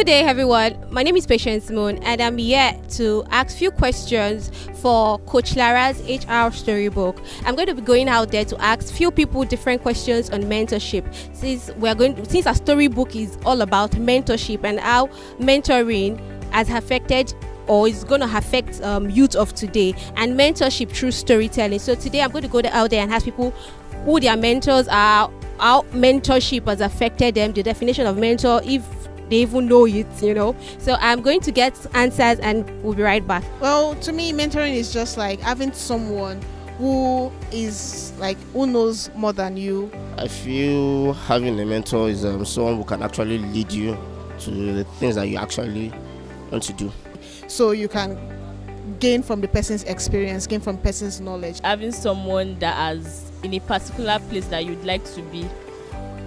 Good day, everyone. My name is Patience Moon, and I'm here to ask few questions for Coach Lara's HR Storybook. I'm going to be going out there to ask few people different questions on mentorship. Since our storybook is all about mentorship and how mentoring has affected or is going to affect youth of today, and mentorship through storytelling. So today I'm going to go out there and ask people who their mentors are, how mentorship has affected them, the definition of mentor, if they even know it, So I'm going to get answers and we'll be right back. Well, to me, mentoring is just like having someone who knows more than you. I feel having a mentor is someone who can actually lead you to the things that you actually want to do. So you can gain from the person's experience, gain from person's knowledge. Having someone that is in a particular place that you'd like to be,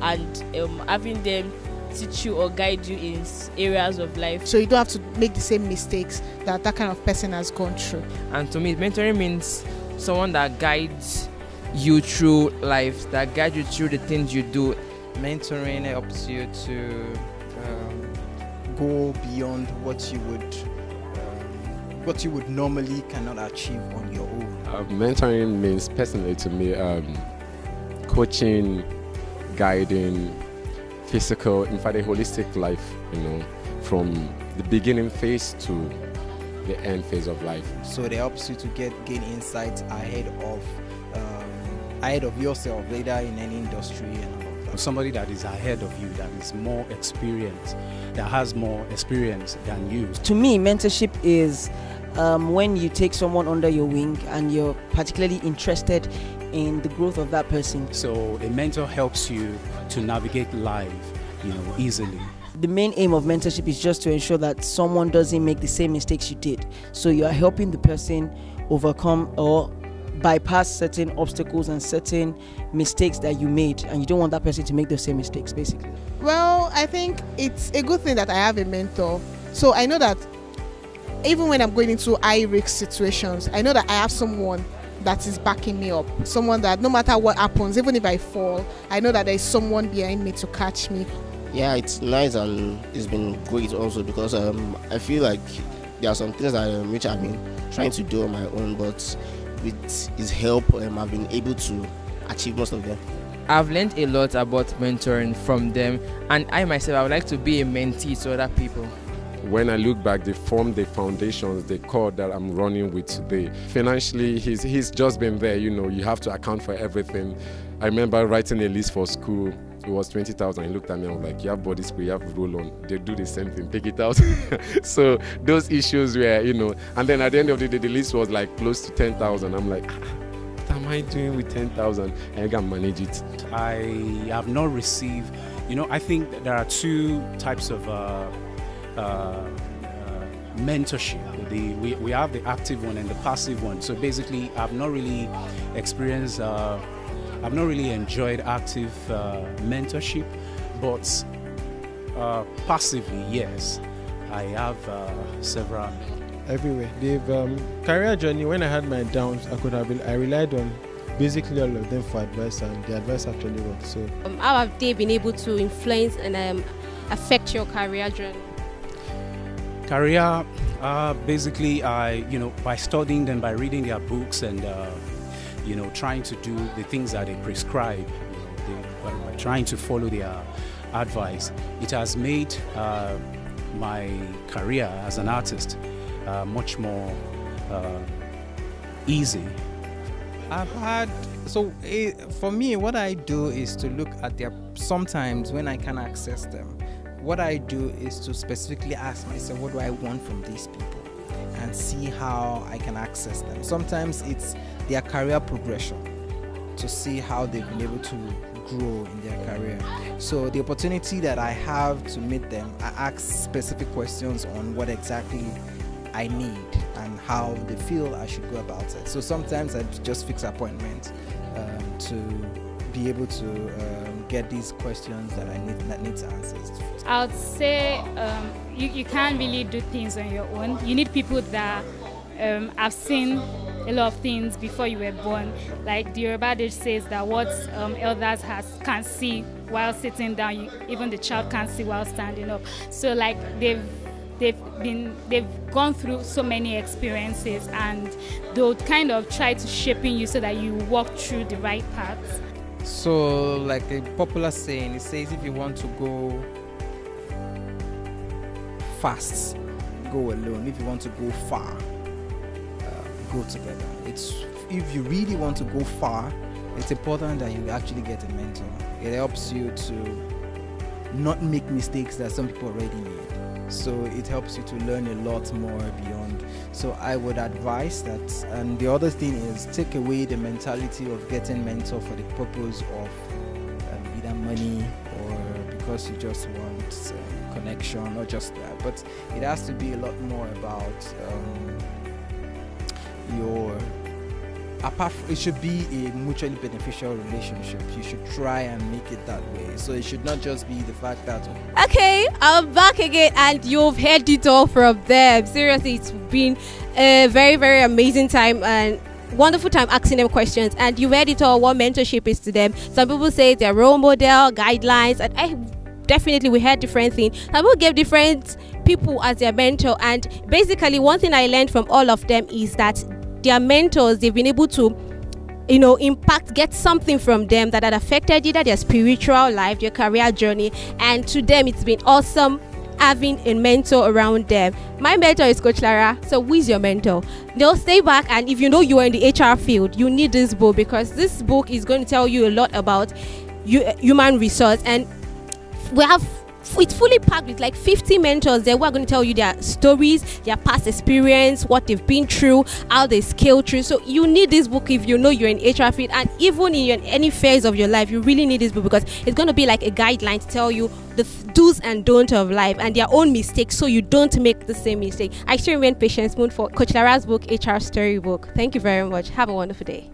and having them teach you or guide you in areas of life. So you don't have to make the same mistakes that kind of person has gone through. And to me, mentoring means someone that guides you through life, that guides you through the things you do. Mentoring helps you to go beyond what you would normally cannot achieve on your own. Mentoring means, personally to me, coaching, guiding, physical, in fact, a holistic life, from the beginning phase to the end phase of life. So it helps you to gain insights ahead of yourself later in any industry and all of that. Somebody that is ahead of you, that is more experienced, that has more experience than you. To me, mentorship is when you take someone under your wing and you're particularly interested in the growth of that person. So a mentor helps you to navigate life, easily. The main aim of mentorship is just to ensure that someone doesn't make the same mistakes you did. So you are helping the person overcome or bypass certain obstacles and certain mistakes that you made, and you don't want that person to make the same mistakes, basically. Well, I think it's a good thing that I have a mentor. So I know that even when I'm going into high-risk situations, I know that I have someone that is backing me up. Someone that no matter what happens, even if I fall, I know that there is someone behind me to catch me. Yeah, it's nice and it's been great also because I feel like there are some things which I've been trying to do on my own, but with his help, I've been able to achieve most of them. I've learned a lot about mentoring from them, and I myself, I would like to be a mentee to other people. When I look back, they formed the foundations, the core that I'm running with today. Financially, he's just been there, you have to account for everything. I remember writing a list for school. It was 20,000. He looked at me and was like, you have body spray, you have roll-on. They do the same thing, take it out. So those issues were, and then at the end of the day, the list was like close to 10,000. I'm like, what am I doing with 10,000? And I can manage it. I have not received, I think that there are two types of mentorship. We have the active one and the passive one. So basically, I've not really experienced, I've not really enjoyed active mentorship, but passively, yes, I have several. Everywhere. They've career journey. When I had my downs, I relied on basically all of them for advice, and the advice actually worked. So, how have they been able to influence and affect your career journey? Career, basically, by studying them, by reading their books, and trying to do the things that they prescribe, by trying to follow their advice, it has made my career as an artist much more easy. For me, what I do is to look at sometimes when I can access them. What I do is to specifically ask myself, what do I want from these people? And see how I can access them. Sometimes it's their career progression, to see how they've been able to grow in their career. So the opportunity that I have to meet them, I ask specific questions on what exactly I need and how they feel I should go about it. So sometimes I just fix appointments to be able to get these questions that needs answers to. I would say you can't really do things on your own. You need people that have seen a lot of things before you were born. Like the Yoruba adage says that what elders can see, while sitting down. Even the child can't see while standing up. So like they've gone through so many experiences, and they'll kind of try to shaping you so that you walk through the right path. So, like a popular saying, it says if you want to go fast, go alone. If you want to go far, go together. If you really want to go far, it's important that you actually get a mentor. It helps you to not make mistakes that some people already made. So it helps you to learn a lot more beyond. So I would advise that. And the other thing is, take away the mentality of getting mentor for the purpose of either money or because you just want connection or just that. But it has to be a lot more about it should be a mutually beneficial relationship. You should try and make it that way. So it should not just be the fact that Okay, I'm back again, and you've heard it all from them. Seriously, it's been a very, very amazing time and wonderful time asking them questions. And you've heard it all, what mentorship is to them. Some people say it's their role model, guidelines, and we heard different things. Some people give different people as their mentor. And basically, one thing I learned from all of them is that their mentors, they've been able to impact, get something from them that had affected either their spiritual life, their career journey, and to them it's been awesome having a mentor around them. My mentor is Coach Lara. So who is your mentor? They'll stay back, and if you know you are in the HR field, you need this book, because this book is going to tell you a lot about human resource, and it's fully packed with like 50 mentors there who are going to tell you their stories, their past experience, what they've been through, how they scale through. So you need this book if you know you're in HR field, and even in any phase of your life, you really need this book, because it's going to be like a guideline to tell you the do's and don'ts of life and their own mistakes, so you don't make the same mistake. I still remain Patience Moon for Coach Lara's book, HR Storybook. Thank you very much. Have a wonderful day.